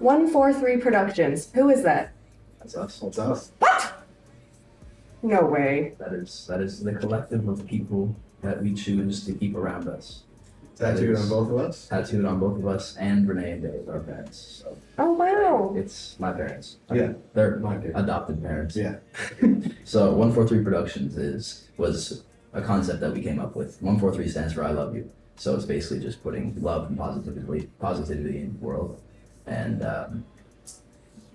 143 Productions. Who is that? That's us. That's us. What? No way. That is the collective of people that we choose to keep around us. Tattooed on both of us? Tattooed on both of us and Renee and Dave, our parents. So Oh, wow. it's my parents. Yeah. They're My parents. adopted parents. Yeah. So 143 Productions was a concept that we came up with. 143 stands for I love you. So it's basically just putting love and positivity in the world. And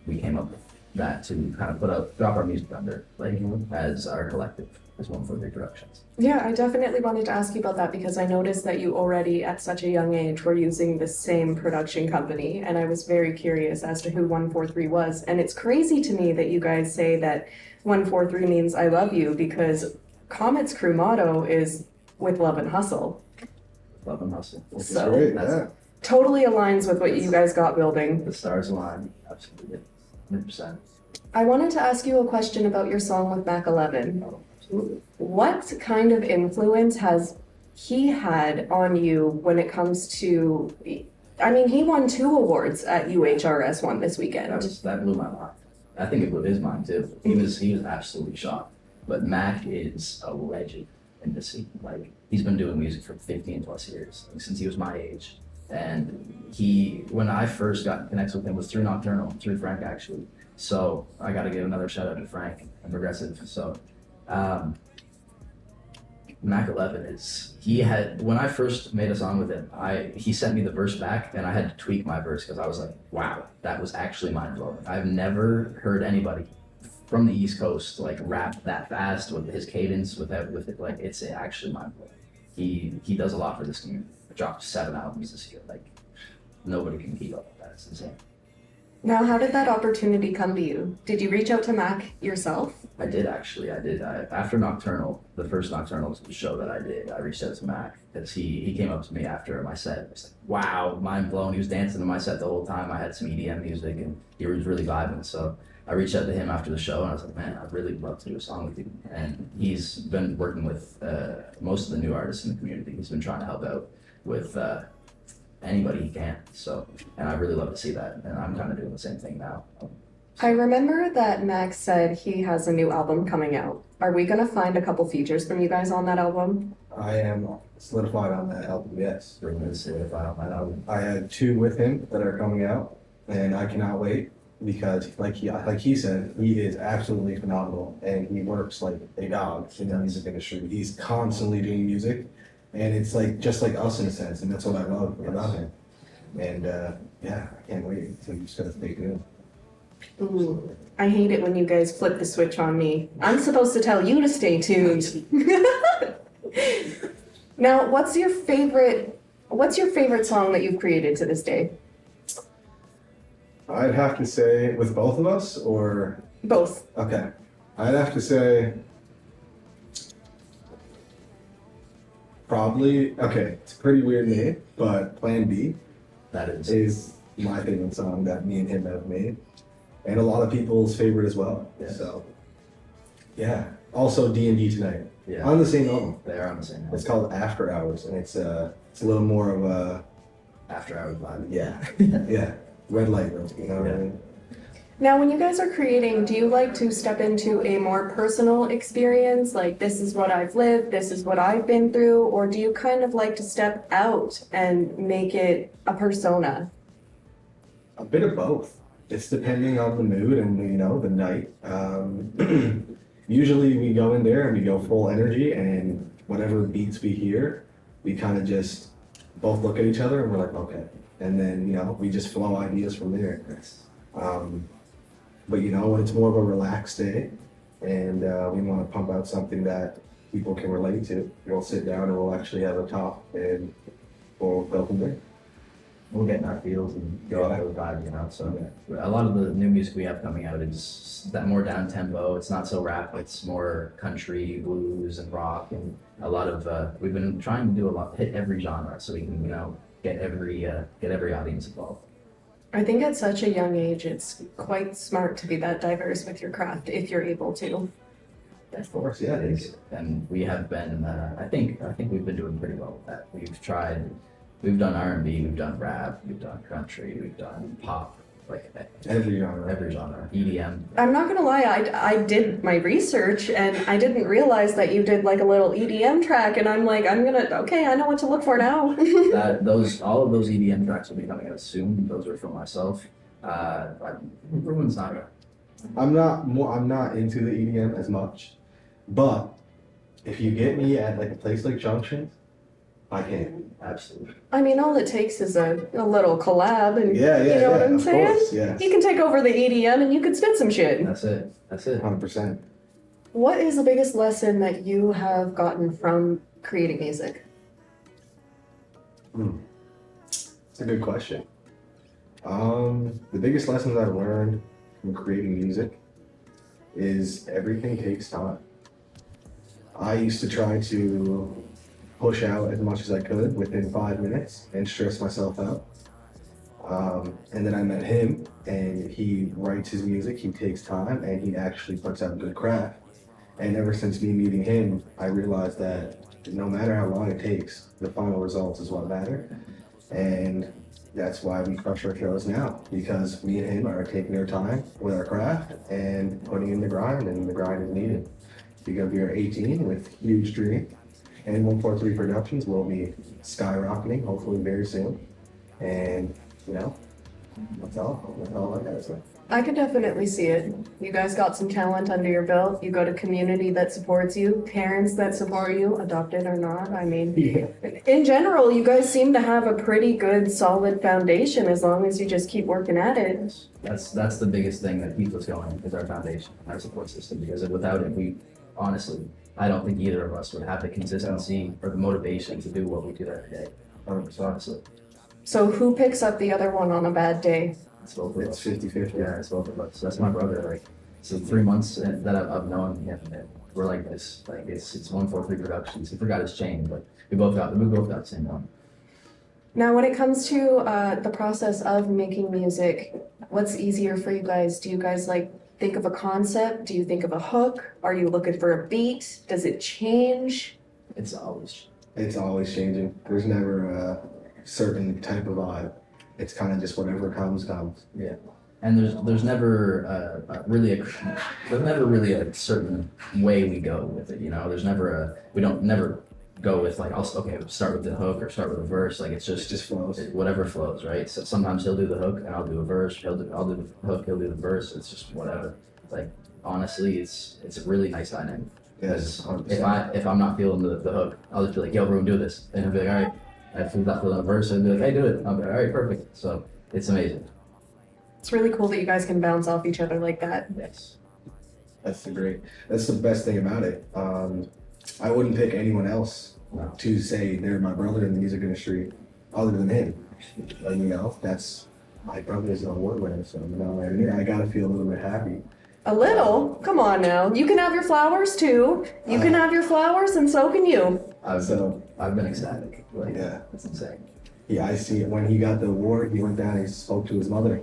we came up with that to kind of drop our music under, like, as our collective, as 143 Productions. Yeah, I definitely wanted to ask you about that because I noticed that you already at such a young age were using the same production company, and I was very curious as to who 143 was. And it's crazy to me that you guys say that 143 means I love you, because Comets Crew motto is with love and hustle. Love and hustle. So Great, that's yeah. totally aligns with what you guys got building. the stars align, absolutely, 100%. I wanted to ask you a question about your song with Mac 11. Oh, absolutely. What kind of influence has he had on you when it comes to, I mean, he won 2 awards at UHRS one this weekend. That blew my mind. I think it blew his mind too. He was absolutely shocked. But Mac is a legend in the scene. Like, he's been doing music for 15 plus years, like, since he was my age. And when I first got connected with him was through Nocturnal, through Frank actually. So I got to give another shout out to Frank and Progressive. So Mac 11 when I first made a song with him, he sent me the verse back and I had to tweak my verse because I was like, wow, that was actually mind blowing. I've never heard anybody from the East Coast like rap that fast with his cadence, with it, like, it's actually mind blowing. He does a lot for this community. I dropped 7 albums this year. Like, nobody can keep up with that. It's insane. Now, how did that opportunity come to you? Did you reach out to Mac yourself? I did actually. After Nocturnal, the first Nocturnal show that I did, I reached out to Mac because he came up to me after my set. He was like, wow, mind blown. He was dancing to my set the whole time. I had some EDM music and he was really vibing. So I reached out to him after the show and I was like, man, I'd really love to do a song with you. And he's been working with most of the new artists in the community. He's been trying to help out with anybody he can. So, and I really love to see that. And I'm kind of doing the same thing now. I remember that Mac said he has a new album coming out. Are we going to find a couple features from you guys on that album? I am solidified on that album, yes. Bringing this solidified on that album. I had 2 with him that are coming out, and I cannot wait because, like he said, he is absolutely phenomenal, and he works like a dog in the music industry. He's constantly doing music, and it's like just like us in a sense, and that's what I love about him. And yeah, I can't wait. So I'm just gonna stay tuned. Ooh, I hate it when you guys flip the switch on me. I'm supposed to tell you to stay tuned. Now, what's your favorite song that you've created to this day? I'd have to say, with both of us, or Both. okay, I'd have to say probably, okay, it's a pretty weird name, but Plan B That is. is my favorite song that me and him have made, and a lot of people's favorite as well. Yes. So yeah, also D&D Tonight Yeah. on the same album. They are on the same album. It's called After Hours, and it's a little more of a After Hours vibe. yeah red light, you know what I Yeah. mean? Now, when you guys are creating, do you like to step into a more personal experience? Like, this is what I've lived, this is what I've been through, or do you kind of like to step out and make it a persona? A bit of both. It's depending on the mood and the night. Usually we go in there and we go full energy, and whatever beats we hear, we kind of just both look at each other and we're like, okay, and then we just flow ideas from there. But when it's more of a relaxed day and we want to pump out something that people can relate to, we'll sit down and we'll actually have a talk and we'll go from there. We'll get in our fields and go out with the vibe, So a lot of the new music we have coming out is that more down tempo. It's not so rap. It's more country, blues, and rock, and a lot of. We've been trying to do hit every genre, so we can get every audience involved. I think at such a young age, it's quite smart to be that diverse with your craft if you're able to. Of course, yeah, it is. And we have been. I think we've been doing pretty well with that. We've done R&B, we've done rap, we've done country, we've done pop, like Every genre. every genre, EDM. I'm not gonna lie, I did my research and I didn't realize that you did like a little EDM track, and I'm like, okay, I know what to look for now. All of those EDM tracks will be coming out soon. Those are from myself. Ruin's not. I'm not into the EDM as much, but if you get me at like a place like Junction, I can. Absolutely. I mean, all it takes is a little collab, and Yeah, you know what I'm of saying? course, yeah. You can take over the EDM and you can spit some shit. That's it. 100%. What is the biggest lesson that you have gotten from creating music? It's a good question. The biggest lessons I've learned from creating music is everything takes time. I used to try to push out as much as I could within 5 minutes and stress myself out. And then I met him, and he writes his music, he takes time, and he actually puts out good craft. And ever since me meeting him, I realized that no matter how long it takes, the final results is what matter. And that's why we crush our shows now, because me and him are taking our time with our craft and putting in the grind, and the grind is needed. Because we are 18 with huge dreams, and 143 Productions will be skyrocketing, hopefully very soon. And, you know, that's all I gotta say. I could definitely see it. You guys got some talent under your belt. You got a community that supports you, parents that support you, adopted or not. I mean, in general, you guys seem to have a pretty good, solid foundation as long as you just keep working at it. That's the biggest thing that keeps us going, is our foundation, our support system. Because without it, honestly, I don't think either of us would have the consistency or the motivation to do what we do every day. 100%, honestly. So who picks up the other one on a bad day? It's both of It's us. 50-50. Yeah, it's both of us. That's my brother. Like, so 3 months that I've known him, and we're like this. Like, it's 143 Productions. He forgot his chain, but we both got the same one. Now, when it comes to the process of making music, what's easier for you guys? Do you guys like think of a concept? Do you think of a hook? Are you looking for a beat? Does it change? It's always. It's always changing. There's never a certain type of vibe. It's kind of just whatever comes. Yeah, and there's never really a certain way we go with it. You know, there's never we don't never go with like start with the hook or start with a verse. Like it just flows. Whatever flows, right? So sometimes he'll do the hook and I'll do a verse. I'll do the hook, he'll do the verse. It's just whatever. Like honestly, it's a really nice dynamic. Yes, Because 100%. if I'm not feeling the hook, I'll just be like, yo, Ruin, do this, and he'll be like, all right. If he's not feeling a verse, and be like, hey, do it. I'll be like, all right, perfect. So it's amazing. It's really cool that you guys can bounce off each other like that. Yes. That's the best thing about it. I wouldn't pick anyone else to say they're my brother in the music industry other than him. You know, that's my brother is an award winner, so you know, I gotta feel a little bit happy. A little? Come on now. You can have your flowers too. You can have your flowers and so can you. I've been ecstatic. Like, Yeah. That's insane. Yeah, I see it. When he got the award, he went down and he spoke to his mother,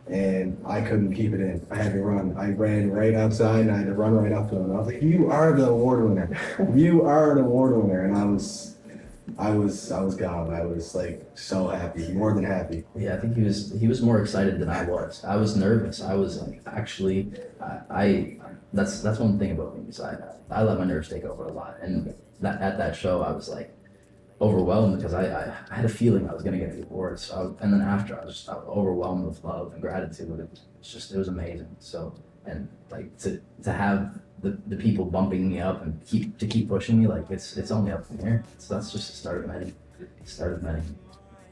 and I couldn't keep it in. I had to run. I ran right outside, and I had to run right up to him. And I was like, "You are the award winner. You are the award winner." And I was gone. I was like so happy, more than happy. Yeah, I think he was more excited than I was. I was nervous. I was like, actually, that's one thing about me is I let my nerves take over a lot. And at that show, I was like overwhelmed because I had a feeling I was gonna get the award. So and then after, I was overwhelmed with love and gratitude. It was amazing. So and like to have the people bumping me up and keep pushing me, like it's only up from here. So that's just the start of many.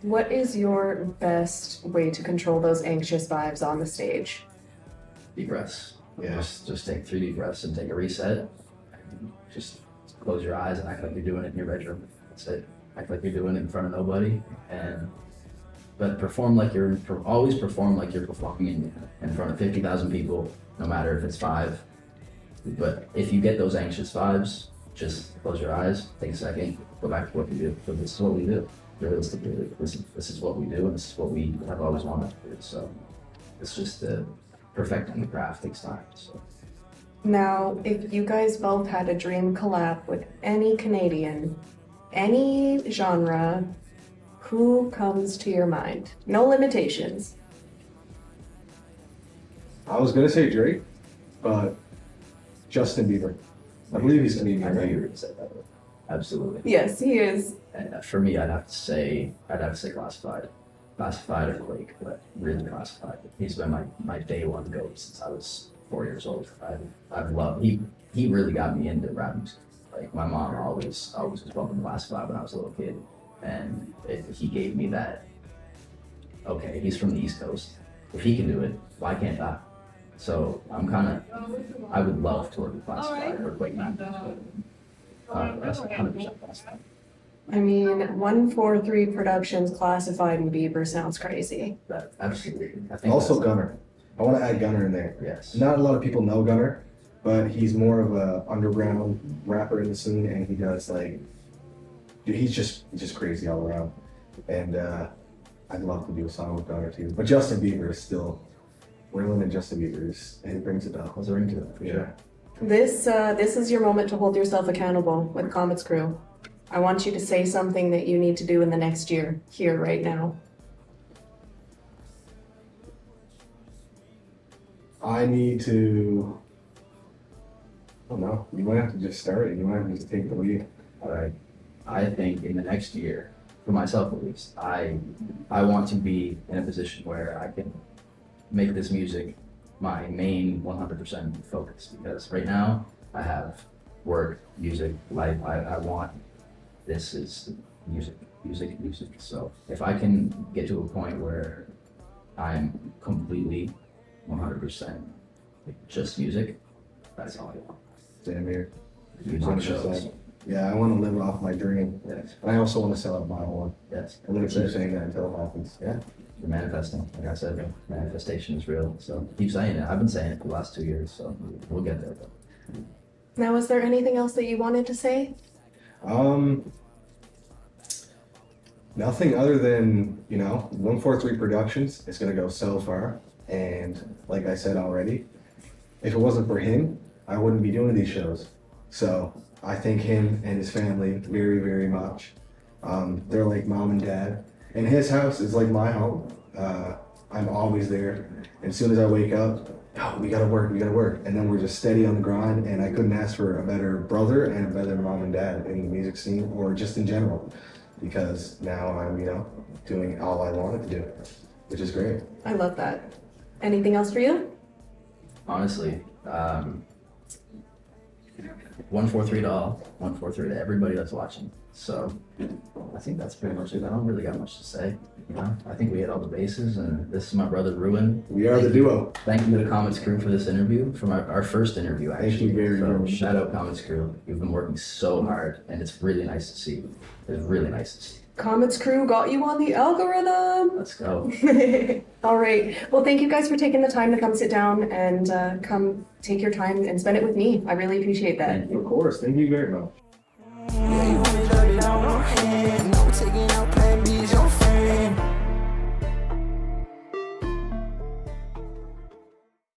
What is your best way to control those anxious vibes on the stage? Deep breaths. Yeah. Just take 3 deep breaths and take a reset. Just close your eyes and act like you're doing it in your bedroom. That's it. Act like you're doing it in front of nobody, but always perform like you're performing in front of 50,000 people, no matter if it's 5. But if you get those anxious vibes, just close your eyes, take a second, go back to what you do. But this is what we do. Realistically, this is what we do, and this is what we have always wanted to do. So it's just perfecting the craft takes time. So. Now, if you guys both had a dream collab with any Canadian, any genre, who comes to your mind? No limitations. I was gonna say Drake, but Justin Bieber. I believe he's Canadian. I know Right? you already said that. Absolutely. Yes, he is. And for me, I'd have to say Classified. Classified or Quake, but really Classified. He's been my day one goat since I was 4 years old. I've loved, he really got me into rap music. Like my mom always was bumping Classified when I was a little kid. And he gave me that, okay, he's from the East Coast. If he can do it, why can't I? So I would love to work with Classified or Quake now. That's 100% Classified. I mean, 143 Productions, Classified, and Bieber sounds crazy. That, absolutely. I think Also that's- Gunner. I want to add Gunner in there. Yes. Not a lot of people know Gunner, but he's more of a underground rapper in the scene, and he does like, dude, he's just crazy all around. And I'd love to do a song with Gunner too. But Justin Bieber is still, Ruin and Justin Bieber it brings it down. Was there into it? For sure. This is your moment to hold yourself accountable with Comets Crew. I want you to say something that you need to do in the next year, here, right now. I need to, I don't know, you might have to just start it. You might have to just take the lead. All right. I think in the next year, for myself at least, I want to be in a position where I can make this music my main 100% focus. Because right now I have work, music, life. I want, this is music. So if I can get to a point where I'm completely 100% just music, that's all I want. Same here. Music shows. 100%. Yeah, I want to live off my dream. Yes. And I also want to sell out my one. Yes. I'm going to keep saying that until it happens. Yeah. You're manifesting. Like I said, manifestation is real. So keep saying it. I've been saying it for the last 2 years, so we'll get there. Now, is there anything else that you wanted to say? Nothing other than, 143 Productions is going to go so far. And like I said already, if it wasn't for him, I wouldn't be doing these shows. So I thank him and his family very, very much. They're like mom and dad. And his house is like my home. I'm always there. And as soon as I wake up, oh, we gotta work. And then we're just steady on the grind. And I couldn't ask for a better brother and a better mom and dad in the music scene or just in general. Because now I'm, doing all I wanted to do, which is great. I love that. Anything else for you? Honestly, 143 to all, 143 to everybody that's watching. So I think that's pretty much it. I don't really got much to say. I think we hit all the bases, and this is my brother Ruin. We are the duo. Thank you to the Comets Crew for this interview, for our first interview actually. Thank you very much. Shout out Comets Crew. You've been working so hard, and it's really nice to see. It's really nice to see. Comets Crew got you on the algorithm. Let's go. All right. Well, thank you guys for taking the time to come sit down and come take your time and spend it with me. I really appreciate that. Thank you. Of course. Thank you very much.